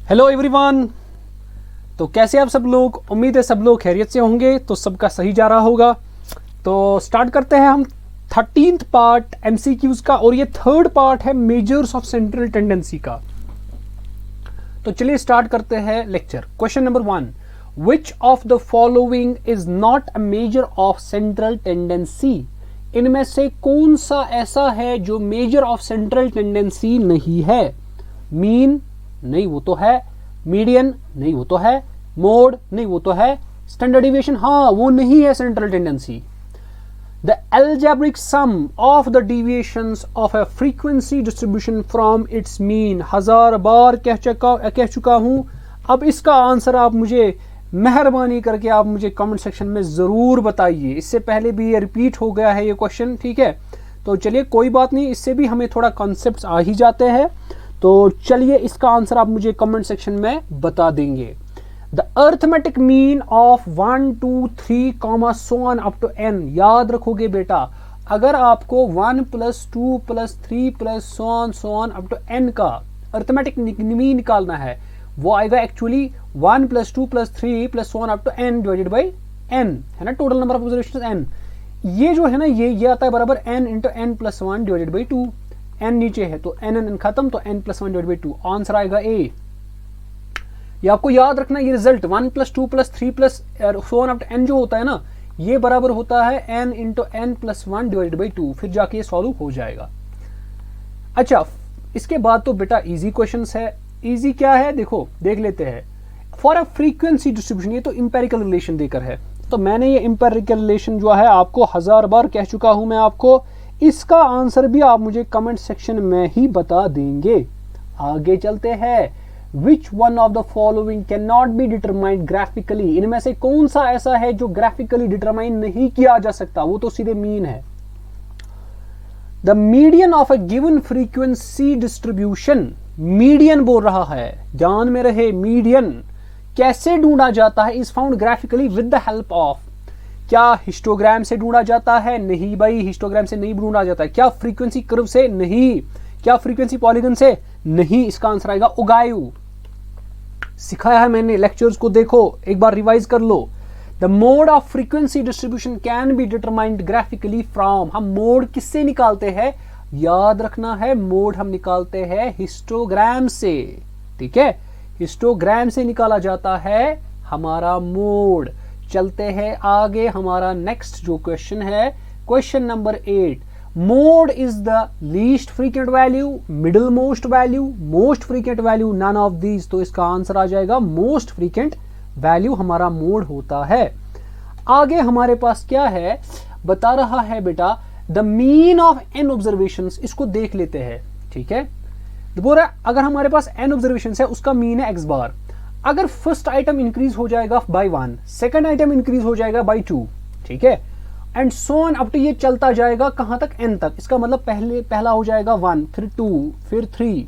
Hello everyone. तो कैसे आप सब लोग? उम्मीद है सब लोग खैरियत से होंगे, तो सबका सही जा रहा होगा। तो स्टार्ट करते हैं हम 13th पार्ट एमसीक्यूज का, और ये थर्ड पार्ट है मेजर्स ऑफ सेंट्रल टेंडेंसी का। तो चलिए स्टार्ट करते हैं lecture. Question number 1, which of the following is not a measure of central tendency? इनमें से कौन सा ऐसा है जो मेजर ऑफ सेंट्रल टेंडेंसी नहीं है? मीन नहीं, वो तो है। मीडियन नहीं, वो तो है। मोड नहीं, वो तो है। स्टैंडर्ड डिविएशन, हाँ वो नहीं है central tendency. The algebraic sum of the deviations of a frequency distribution from its mean, 1000 बार कह चुका हूं। अब इसका आंसर आप मुझे मेहरबानी करके आप मुझे कमेंट सेक्शन में जरूर बताइए। इससे पहले भी ये रिपीट हो गया है ये क्वेश्चन, ठीक है। तो चलिए कोई बात नहीं, इससे भी हमें थोड़ा कॉन्सेप्ट्स आ ही जाते हैं। तो चलिए इसका आंसर आप मुझे कमेंट सेक्शन में बता देंगे। The arithmetic mean of 1 2 3 so on up to n, याद रखोगे बेटा, अगर आपको 1 + 2 + 3 + so on up to n का अर्थमेटिक मीन निकालना है, वो आएगा actually 1 + 2 + 3 + so on up to n divided by n, है ना। Total number of observations n, ये जो है ना ये आता है बराबर n × n + 1 divided by 2। n नीचे है तो n खत्म, तो n + 1 डिवाइडेड बाई 2, आंसर आएगा ए। ये आपको याद रखना, ये result 1 + 2 + 3 + so on up to n जो होता है ना, ये बराबर होता है n × n + 1 डिवाइडेड बाई 2, फिर जाके ये सॉल्व हो जाएगा। अच्छा, इसके बाद तो बेटा इजी क्वेश्चंस है। इजी क्या है देखो, देख लेते हैं। फॉर अ फ्रीक्वेंसी डिस्ट्रीब्यूशन, ये तो इंपेरिकल रिलेशन देकर है, तो मैंने ये इंपेरिकल रिलेशन जो है आपको 1000 बार कह चुका हूं मैं आपको। इसका आंसर भी आप मुझे कमेंट सेक्शन में ही बता देंगे। आगे चलते हैं। Which one of the following can not be determined graphically? इनमें से कौन सा ऐसा है जो ग्राफिकली डिटरमाइन नहीं किया जा सकता? वो तो सीधे मीन है। The median of a given frequency distribution, median बोल रहा है, ध्यान में रहे। मीडियन कैसे ढूंढा जाता है? Is found graphically with the help of, क्या हिस्टोग्राम से ढूंढा जाता है? नहीं भाई, हिस्टोग्राम से नहीं ढूंढा जाता है। क्या फ्रीक्वेंसी कर्व से? नहीं। क्या फ्रीक्वेंसी पॉलीगन से? नहीं। इसका आंसर आएगा उगायु। सिखाया है मैंने, लेक्चर्स को देखो एक बार रिवाइज कर लो। The mode of frequency distribution can be determined graphically from, हम मोड किससे निकालते हैं? याद रखना है, मोड हम निकालते हैं हिस्टोग्राम से, ठीक है। हिस्टोग्राम से निकाला जाता है हमारा मोड। चलते हैं आगे, हमारा नेक्स्ट जो क्वेश्चन है, question number 8। Mode is the least frequent value, middle most value, most frequent value, none of these. तो इसका आंसर आ जाएगा मोस्ट फ्रीक्वेंट वैल्यू हमारा मोड होता है। आगे हमारे पास क्या है, बता रहा है बेटा the mean of n observations. इसको देख लेते हैं, ठीक है। बोल रहा है अगर हमारे पास n ऑब्जर्वेशंस है, उसका मीन है x बार। अगर फर्स्ट आइटम इंक्रीज हो जाएगा बाई 1, सेकंड आइटम इंक्रीज हो जाएगा बाई 2, ठीक है, and so on up to ये चलता जाएगा कहां तक? n तक। इसका मतलब पहला हो जाएगा 1, फिर 2, फिर 3,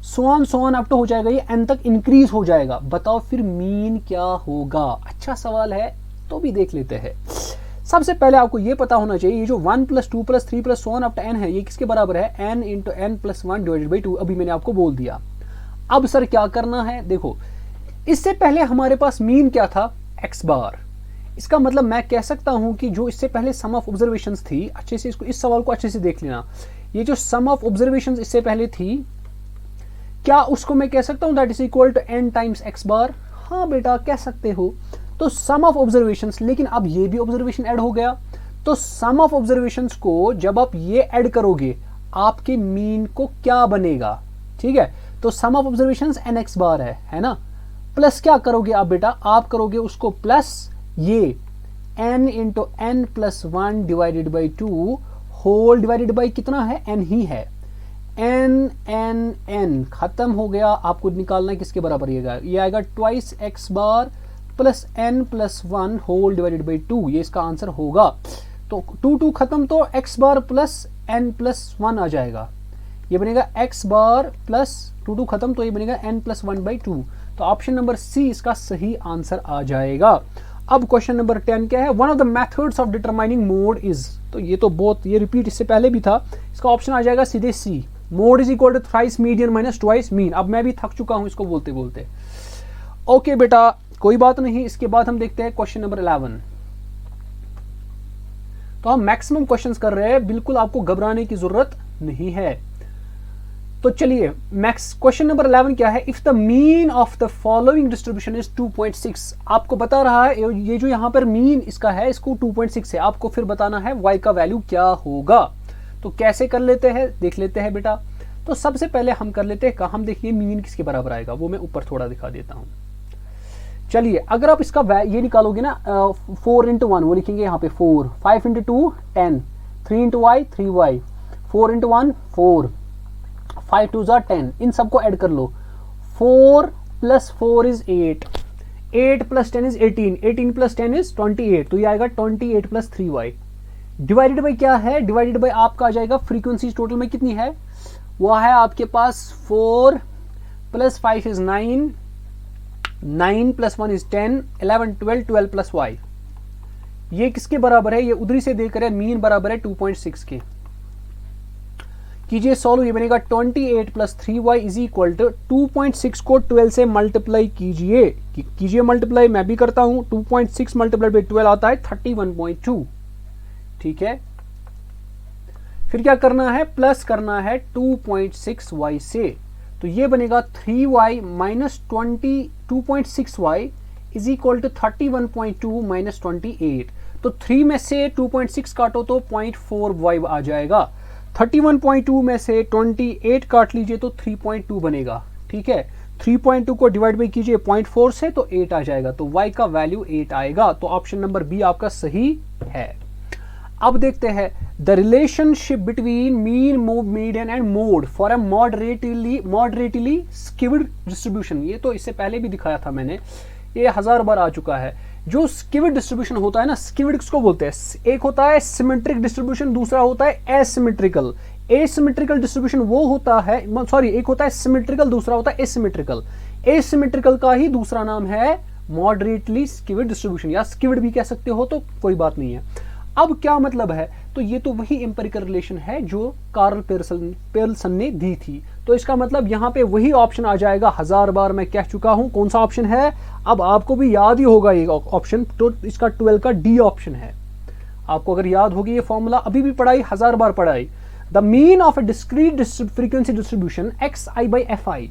सो ऑन अप टू हो जाएगा ये n तक इंक्रीज हो जाएगा। बताओ फिर मीन क्या होगा? अच्छा सवाल है, तो भी देख लेते हैं। सबसे पहले आपको ये पता होना चाहिए, ये जो 1 + 2 + 3 + so on up to n है, ये किसके बराबर है? n × n + 1 divided by 2। अभी मैंने आपको बोल दिया। अब सर क्या करना है? देखो, इससे पहले हमारे पास मीन क्या था? x बार। इसका मतलब मैं कह सकता हूं कि जो इससे पहले सम ऑफ ऑब्जर्वेशंस थी, अच्छे से इसको, इस सवाल को अच्छे से देख लेना। ये जो सम ऑफ ऑब्जर्वेशंस इससे पहले थी, क्या उसको मैं कह सकता हूं that is equal to n times x बार? हाँ बेटा कह सकते हो। तो सम ऑफ ऑब्जर्वेशंस, लेकिन अब ये भी ऑब्जर्वेशन ऐड हो गया, तो सम ऑफ ऑब्जर्वेशंस को जब आप ये ऐड करोगे, आपके मीन को क्या बनेगा? ठीक है, तो सम ऑफ ऑब्जर्वेशंस nx बार है ना। प्लस क्या करोगे आप बेटा? आप करोगे उसको प्लस ये n × n + 1 divided by 2 whole divided by कितना है? n ही है। n खत्म हो गया। आपको निकालना है किसके बराबर? ये आएगा ट्वाइस x बार plus n + 1 whole divided by 2। ये इसका आंसर होगा। तो 2 खत्म, तो x बार प्लस n + 1 आ जाएगा। ये बनेगा x बार प्लस 2 खत्म, तो ये बनेगा n + 1 बाई 2। तो ऑप्शन नंबर सी इसका सही आंसर आ जाएगा। अब क्वेश्चन नंबर 10 क्या है? One of the methods of determining mode is, तो ये तो बहुत, ये रिपीट इससे पहले भी था, इसका ऑप्शन आ जाएगा सीधे C. Mode is equal to thrice median minus twice mean. अब मैं भी थक चुका हूं इसको बोलते बोलते। ओके बेटा कोई बात नहीं। इसके बाद हम देखते हैं क्वेश्चन नंबर 11। तो हम मैक्सिमम क्वेश्चंस कर रहे हैं, बिल्कुल आपको घबराने की जरूरत नहीं है। तो चलिए मैक्स क्वेश्चन नंबर 11 क्या है, if the mean of the following distribution is 2.6। आपको बता रहा है ये जो यहां पर मीन इसका है इसको 2.6 है, आपको फिर बताना है y का वैल्यू क्या होगा। तो कैसे कर लेते हैं देख लेते हैं बेटा। तो सबसे पहले हम कर लेते हैं हम देखिए मीन किसके बराबर आएगा, वो मैं ऊपर थोड़ा दिखा देता हूं। चलिए अगर आप इसका ये निकालोगे ना 4 into 1 वो लिखेंगे यहाँ पे 4, 5 into 2 10, 3 into y 3y, 4 into 1 4, 5 2 are 10। इन सबको ऐड कर लो। 4 plus 4 is 8, 8 plus 10 is 18, 18 plus 10 is 28। तो ये आएगा 28 plus 3y डिवाइडेड बाई क्या है, डिवाइडेड बाई आपका आ जाएगा फ्रीक्वेंसी टोटल में कितनी है, वो है आपके पास 4 plus 5 is 9, 9 plus 1 is 10, 11 12, 12 plus y। ये किसके बराबर है, ये उधरी से देख रहे हैं मीन बराबर है 2.6 के। कीजिए सॉल्व, ये बनेगा 28 plus 3y is equal to 2.6 को 12 से मल्टीप्लाई कीजिए मल्टीप्लाई, मैं भी करता हूं। 2.6 मल्टीप्लाई बाई 12 आता है 31.2। ठीक है, फिर क्या करना है, प्लस करना है 2.6y से। तो ये बनेगा 3y minus 2.6y is equal to 31.2 minus 28। तो 3 में से 2.6 काटो तो 0.4y आ जाएगा। 31.2 में से 28 काट लीजिए तो 3.2 बनेगा। ठीक है, 3.2 को डिवाइड बाई कीजिए 0.4 से तो 8 आ जाएगा। तो y का वैल्यू 8 आएगा। तो ऑप्शन नंबर बी आपका सही है। अब देखते हैं the relationship between mean median and mode for a moderately skewed distribution. ये तो इससे पहले भी दिखाया था मैंने, ये 1000 बार आ चुका है। जो स्किव्ड डिस्ट्रीब्यूशन होता है ना, स्किव्ड किसको बोलते हैं, एक होता है सिमेट्रिक डिस्ट्रीब्यूशन, दूसरा होता है एसिमेट्रिकल। एसिमेट्रिकल डिस्ट्रीब्यूशन वो होता है, सॉरी एक होता है सिमेट्रिकल, दूसरा होता है एसिमेट्रिकल। एसिमेट्रिकल का ही दूसरा नाम है मॉडरेटली स्किव्ड डिस्ट्रीब्यूशन, या स्किव्ड भी कह सकते हो, तो कोई बात नहीं है। अब क्या मतलब है, तो ये तो वही एम्पिरिकल रिलेशन है जो कार्ल पेयरसन ने दी थी। तो इसका मतलब यहां पे वही ऑप्शन आ जाएगा, 1000 बार मैं कह चुका हूं कौन सा ऑप्शन है। अब आपको भी याद ही होगा ये ऑप्शन, तो इसका 12 का डी ऑप्शन है। आपको अगर याद होगी ये फॉर्मूला, अभी भी पढ़ाई 1000 बार पढ़ाई। The mean of A discrete frequency distribution xi by fi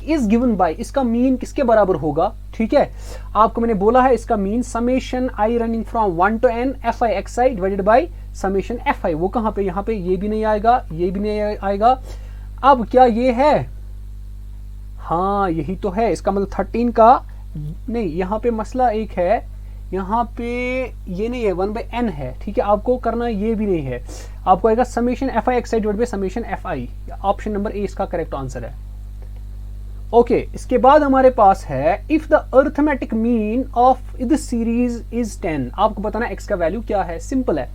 is given by, इसका मीन किसके बराबर होगा। ठीक है, आपको मैंने बोला है इसका mean summation i running from 1 to n fi xi divided by summation fi। वो कहां पे, यहां पे ये भी नहीं आएगा, ये भी नहीं आएगा। अब क्या ये है, हाँ यही तो है। इसका मतलब 13 का नहीं, यहां पे मसला एक है, यहां पे ये नहीं है, 1/n है। ठीक है, आपको करना ये भी नहीं है, आपको आएगा summation fi xi divided by summation fi। Option number A इसका करेक्ट आंसर है। ओके, इसके बाद हमारे पास है if the arithmetic mean of this series is 10। आपको बताना x का वैल्यू क्या है, सिंपल है।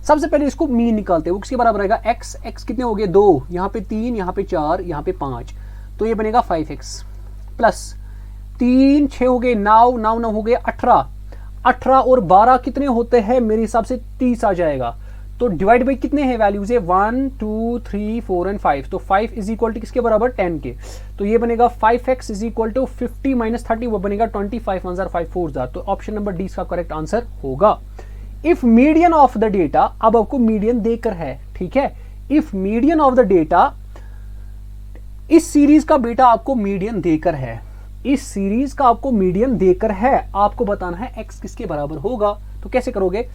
सबसे पहले इसको मीन निकालते हैं, वो किसके बराबर आएगा, x कितने हो गए 2, यहाँ पे 3, यहाँ पे 4, यहाँ पे 5, तो ये बनेगा 5x प्लस 3 6 हो गए 9, 9 9 हो गए 18, 18 और 12 कितने होते हैं, मेरे हिसाब से 30 आ जाएगा। तो डिवाइड बाई कितने हैं वैल्यूज है, 1 2 3 4 एंड 5। तो 5 इज इक्वल टू किसके बराबर, 10 के। तो ये बनेगा 5x is equal to 50 minus 30, वो बनेगा 25 1 5 4। तो ऑप्शन नंबर डी इसका करेक्ट आंसर होगा। If median of the data, अब आपको मीडियन देकर है, ठीक है, if median of the data, इस सीरीज का बेटा आपको मीडियन देकर है, इस सीरीज का आपको मीडियन देकर है, आपको बताना है x किसके बराबर होगा। तो कैसे करोगे,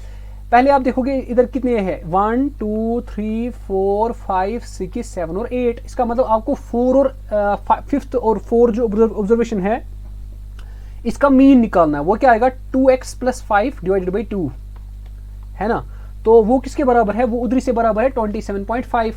पहले आप देखोगे इधर कितने हैं, 1 2 3 4 5 6 7 और 8। इसका मतलब आपको 4 और 5th और 4 जो ऑब्जर्वेशन है इसका मीन निकालना है। वो क्या आएगा, 2x प्लस 5 डिवाइडेड बाई 2 है ना। तो वो किसके बराबर है, वो उधरी से बराबर है 27.5।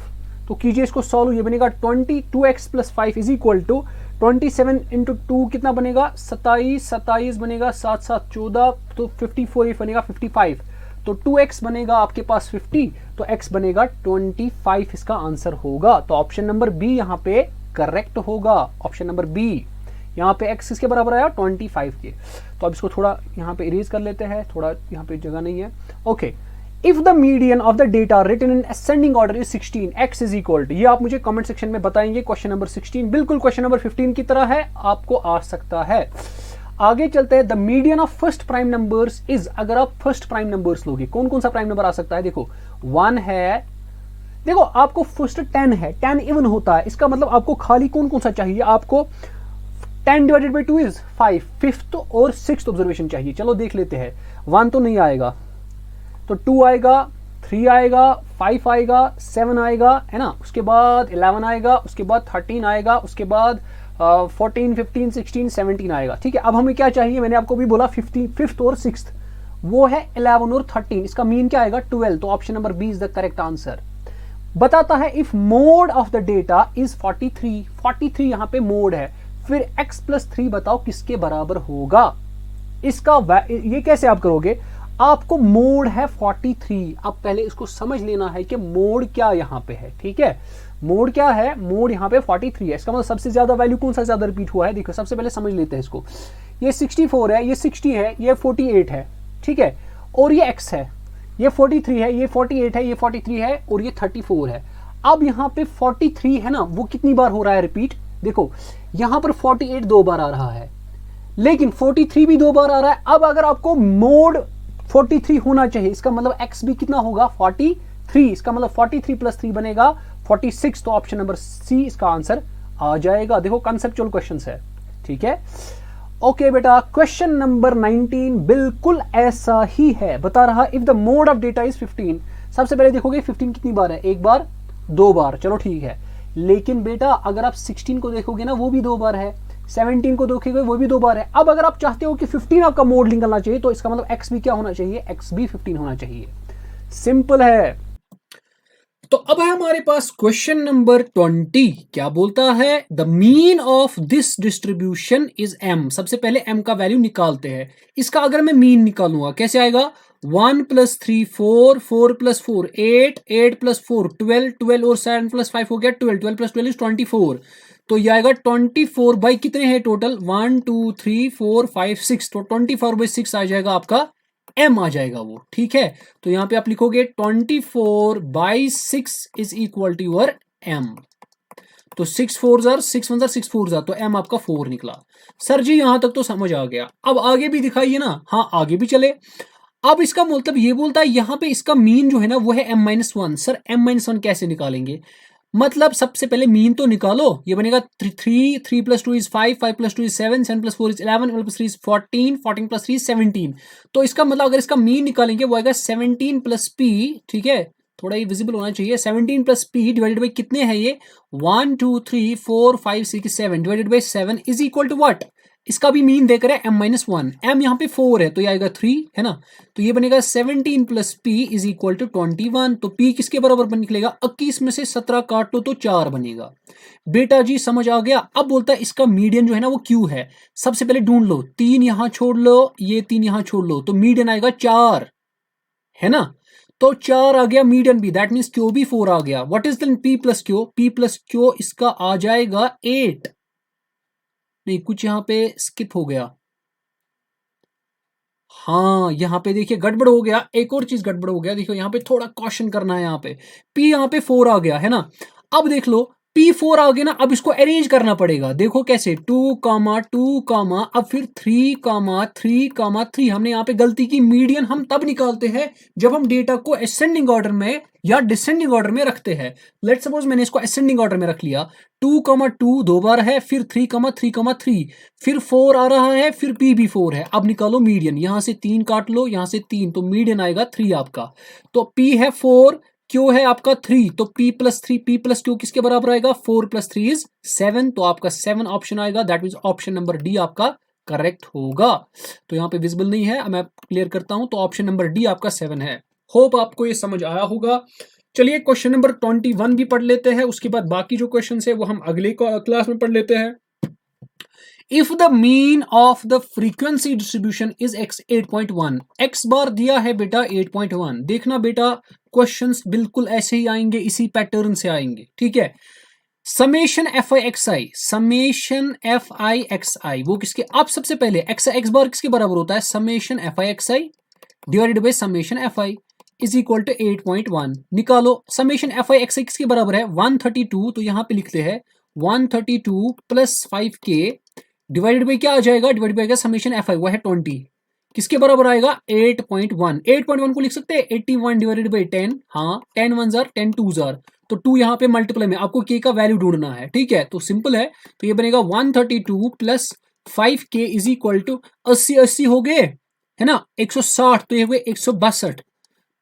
तो कीजिए इसको सॉल्व, ये बनेगा 22x plus 5 is equal to 27 into 2 कितना बनेगा, 27, 27 बनेगा 7 7 14, तो 54 ये बनेगा 55। तो 2x बनेगा आपके पास 50, तो x बनेगा 25 इसका आंसर होगा। तो ऑप्शन नंबर बी यहाँ पे करेक्ट होगा। ऑप्शन नंबर बी, यहाँ पे x किसके बराबर आया, 25 के। तो अब इसको थोड़ा यहाँ पे इरेज कर लेते हैं, थोड़ा यहाँ पे जगह नहीं है। Okay, if the median of the data written in ascending order is 16, x is equal to, ये आप मुझे कमेंट सेक्शन में बताएंगे। क्वेश्चन नंबर 16 बिल्कुल क्वेश्चन नंबर 15 की तरह है, आपको आ सकता है। आगे चलते हैं। The median of first prime numbers is, अगर आप फर्स्ट प्राइम नंबर्स लोगे, कौन कौन सा प्राइम नंबर आ सकता है? देखो 1 है, देखो आपको फर्स्ट 10 है, 10 इवन होता है, इसका मतलब आपको खाली कौन कौन सा चाहिए? आपको 10 डिवाइडेड बाई 2 इज 5, फिफ्थ और सिक्स्थ ऑब्जर्वेशन चाहिए। चलो देख लेते हैं। 1 तो नहीं आएगा, तो 2 आएगा, 3 आएगा, 5 आएगा, 7 आएगा, है ना, उसके बाद 11 आएगा, उसके बाद 13 आएगा, उसके बाद 14, 15, 16, 17 आएगा। ठीक है, अब हमें क्या चाहिए? मैंने आपको भी बोला फिफ्थ और सिक्स्थ, वो है 11 और 13, इसका मीन क्या आएगा? 12। तो option number B is the correct answer. बताता है if mode of the data is 43, 43 यहां पे मोड है, फिर x प्लस 3 बताओ किसके बराबर होगा? इसका ये कैसे आप करोगे? आपको मोड है 43, अब पहले इसको समझ लेना है कि मोड क्या यहां पे है। ठीक है, मोड क्या है? मोड यहां पे 43 है, इसका मतलब सबसे ज्यादा वैल्यू कौन सा ज्यादा रिपीट हुआ है? देखो सबसे पहले समझ लेते हैं इसको। ये 64 है, ये 60 है, ये 48 है, ठीक है, और ये x है, ये 43 है, ये 48 है, ये 43 है, और ये 34 है। अब यहां पे 43 है ना, वो कितनी बार हो रहा है रिपीट? देखो यहां पर 48 दो बार आ रहा है, लेकिन 43 भी 2 बार आ रहा है। अब अगर आपको मोड 43 होना चाहिए, इसका मतलब x भी कितना होगा? 43, इसका मतलब 43 प्लस 3 बनेगा 46। तो ऑप्शन नंबर सी इसका आंसर आ जाएगा। देखो कंसेप्चुअल क्वेश्चन है। ठीक है, ओके बेटा, क्वेश्चन नंबर 19 बिल्कुल ऐसा ही है, बता रहा if the mode of data is 15। सबसे पहले देखोगे 15 कितनी बार है? एक बार, 2 बार, चलो ठीक है। लेकिन बेटा अगर आप 16 को देखोगे ना, वो भी 2 बार है, 17 को देखोगे वो भी 2 बार है। अब अगर आप चाहते हो कि 15 आपका मोड निकलना चाहिए, तो इसका मतलब x भी क्या होना चाहिए? x भी 15 होना चाहिए। सिंपल है। तो अब है हमारे पास क्वेश्चन नंबर 20। क्या बोलता है? The mean of this distribution is m। सबसे पहले m का वैल्यू निकालते हैं। इसका अगर मैं मीन निकालूंगा कैसे आएगा? 1 प्लस 3 4, 4 प्लस 4 8, 8 प्लस 4 12, 12 और 7 प्लस 5 हो गया 12, 12 प्लस 12 इज 24। तो ये आएगा 24 बाई कितने हैं टोटल? 1 2 3 4 5 6, तो 24 बाई 6 आ जाएगा आपका, m आ जाएगा वो। ठीक है, तो यहां पे आप लिखोगे 24 by 6 is equal to your m। तो 6 4 जार 6 1 जार 6 4 जार, तो m आपका 4 निकला। सर जी यहां तक तो समझ आ गया, अब आगे भी दिखाइए ना। हाँ आगे भी चले। अब इसका मतलब ये बोलता है यहां पे इसका मीन जो है ना वो है m-1। सर m-1 कैसे निकालेंगे? मतलब सबसे पहले मीन तो निकालो। ये बनेगा 3 plus 2 is 5, 5 plus 2 is 7, 7 plus 4 is 11, 11 plus 3 is 14, 14 plus 3 is 17। तो इसका मतलब अगर इसका मीन निकालेंगे वो आएगा 17 प्लस p। ठीक है, थोड़ा ये विजिबल होना चाहिए। 17 प्लस p डिवाइडेड बाई कितने हैं ये? 1 2 3 4 5 6 7 divided by 7 is equal to what? इसका भी मीन देकर है m-1। m यहाँ पे 4 है, तो ये आएगा 3, है ना। तो ये बनेगा 17 plus p is equal to 21। तो p किसके बराबर निकलेगा? 21 में से 17 काट लो तो 4 बनेगा। बेटा जी समझ आ गया। अब बोलता है इसका मीडियन जो है ना वो q है। सबसे पहले ढूंढ लो, 3 यहां छोड़ लो, ये 3 यहां छोड़ लो, तो मीडियन आएगा 4, है ना। तो 4 आ गया मीडियन भी, दैट मीन्स क्यू भी 4 आ गया। What is then p plus Q? p plus Q इसका आ जाएगा 8। नहीं, कुछ यहां पे स्किप हो गया। हाँ यहां पे देखिए गड़बड़ हो गया, एक और चीज गड़बड़ हो गया। देखो यहां पे थोड़ा कॉशन करना है। यहां पे p यहां पे 4 आ गया, है ना। अब देख लो p4 आ गया ना, अब इसको अरेंज करना पड़ेगा। देखो कैसे, 2 कामा 2 कामा, अब फिर 3 कामा 3 कामा 3। हमने यहाँ पे गलती की। मीडियन हम तब निकालते हैं जब हम डेटा को असेंडिंग ऑर्डर में या डिसेंडिंग ऑर्डर में रखते हैं। लेट सपोज मैंने इसको असेंडिंग ऑर्डर में रख लिया। 2 कामा 2 2 बार है, फिर 3 कामा 3 कामा 3, फिर 4 आ रहा है, फिर p भी 4 है। अब निकालो मीडियन, यहां से 3 काट लो, यहां से 3, तो मीडियन आएगा 3 आपका। तो p है 4, क्यू है आपका 3, तो p plus 3, p plus Q किसके बराबर आएगा? 4 प्लस 3 इज 7, तो आपका 7 ऑप्शन आएगा। That means option number D आपका करेक्ट होगा। तो यहाँ पे विजिबल नहीं है, मैं क्लियर करता हूं। तो ऑप्शन नंबर डी आपका 7 है। होप आपको ये समझ आया होगा। चलिए क्वेश्चन नंबर 21 भी पढ़ लेते हैं, उसके बाद बाकी जो क्वेश्चन है वो हम अगले क्लास में पढ़ लेते हैं। If the mean of the frequency distribution is x 8.1, x बार दिया है बेटा 8.1। देखना बेटा क्वेश्चंस बिल्कुल ऐसे ही आएंगे, इसी पैटर्न से आएंगे। ठीक है, summation F I X I, summation F I X I वो किसके? आप सबसे पहले एक्स बार किसके बराबर होता है? Summation F I X I divided by summation F I. Is equal to 8.1 निकालो। समेशन एफ आई एक्स किसके बराबर है 132, तो यहाँ पे लिखते हैं 132 प्लस 5k डिवाइडेड बाई क्या आ जाएगा, डिवाइड बाई समेशन एफ आई वो है 20, किसके बराबर आएगा 8.1। 8.1 को लिख सकते हैं 81 डिवाइडेड बाई 10, हाँ 10 1 जार 10 2 जार, तो 2 यहाँ पे मल्टीप्लाई में आपको k का वैल्यू ढूंढना है, ठीक है। तो सिंपल है, तो ये बनेगा 132 plus 5k is equal to 80 80 हो गए है ना 160, तो ये हुए 162।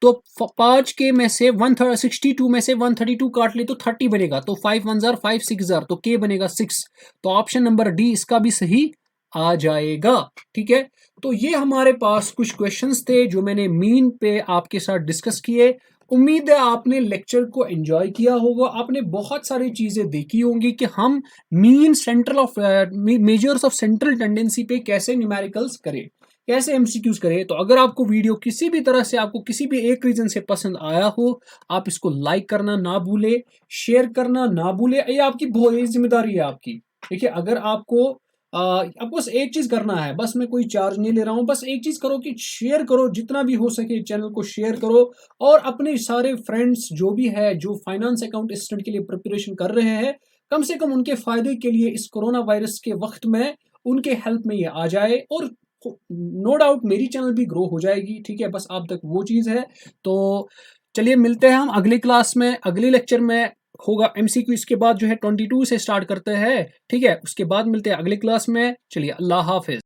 तो 5k में से 162 में से 132 काट ले तो 30 बनेगा, तो 5 1 जार 5 6 जार, तो k बनेगा 6। तो ऑप्शन नंबर डी इसका भी सही आ जाएगा, ठीक है। तो ये हमारे पास कुछ क्वेश्चंस थे जो मैंने मीन पे आपके साथ डिस्कस किए। उम्मीद है आपने लेक्चर को एंजॉय किया होगा, आपने बहुत सारी चीजें देखी होंगी कि हम mean central of measures of central tendency पे कैसे न्यूमेरिकल्स करें, कैसे एमसीक्यूज करें। तो अगर आपको वीडियो किसी भी तरह से आपको किसी भी एक रीजन से पसंद आया हो, आप इसको लाइक करना ना भूले, शेयर करना ना भूले, ये आपकी बहुत बड़ी जिम्मेदारी है आपकी। देखिए अगर आपको बस एक चीज करना है, बस मैं कोई चार्ज नहीं ले रहा हूं, बस एक चीज करो कि शेयर करो, जितना भी हो सके चैनल को शेयर करो, और अपने सारे फ्रेंड्स जो भी है जो फाइनेंस अकाउंट असिस्टेंट के लिए प्रिपरेशन कर रहे हैं, कम से कम उनके फायदे के लिए इस कोरोना वायरस के वक्त में उनके हेल्प में ये आ जाए, और नो डाउट मेरी चैनल भी ग्रो हो जाएगी, ठीक है। बस आप तक वो चीज है। तो चलिए मिलते हैं हम अगली क्लास में, अगले लेक्चर में होगा एमसीक्यू, इसके बाद जो है 22 से स्टार्ट करते हैं, ठीक है। उसके बाद मिलते हैं अगली क्लास में, चलिए अल्लाह हाफिज।